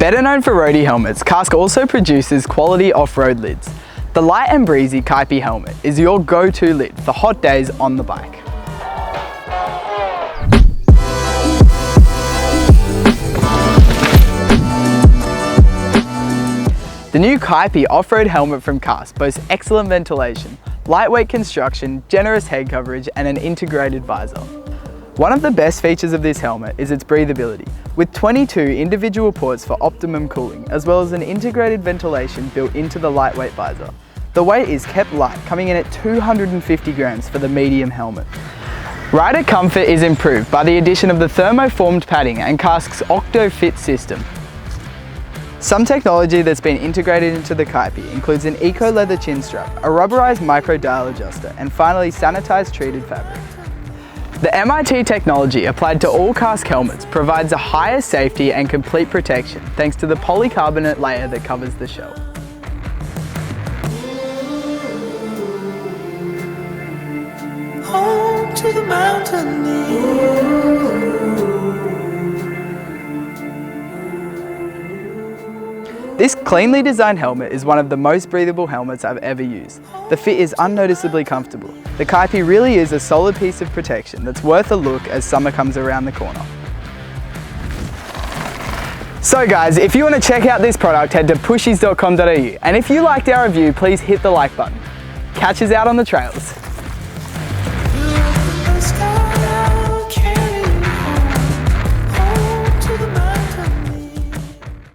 Better known for roadie helmets, Kask also produces quality off-road lids. The light and breezy Caipi helmet is your go-to lid for hot days on the bike. The new Caipi off-road helmet from Kask boasts excellent ventilation, lightweight construction, generous head coverage, and an integrated visor. One of the best features of this helmet is its breathability, with 22 individual ports for optimum cooling, as well as an integrated ventilation built into the lightweight visor. The weight is kept light, coming in at 250 grams for the medium helmet. Rider comfort is improved by the addition of the Thermoformed padding and Kask's Octo Fit system. Some technology that's been integrated into the Caipi includes an eco-leather chin strap, a rubberized micro-dial adjuster, and finally sanitized treated fabric. The MIT technology applied to all Kask helmets provides a higher safety and complete protection thanks to the polycarbonate layer that covers the shell. Home to the mountain. This cleanly designed helmet is one of the most breathable helmets I've ever used. The fit is unnoticeably comfortable. The Caipi really is a solid piece of protection that's worth a look as summer comes around the corner. So guys, if you want to check out this product, head to pushys.com.au, and if you liked our review, please hit the like button. Catch us out on the trails.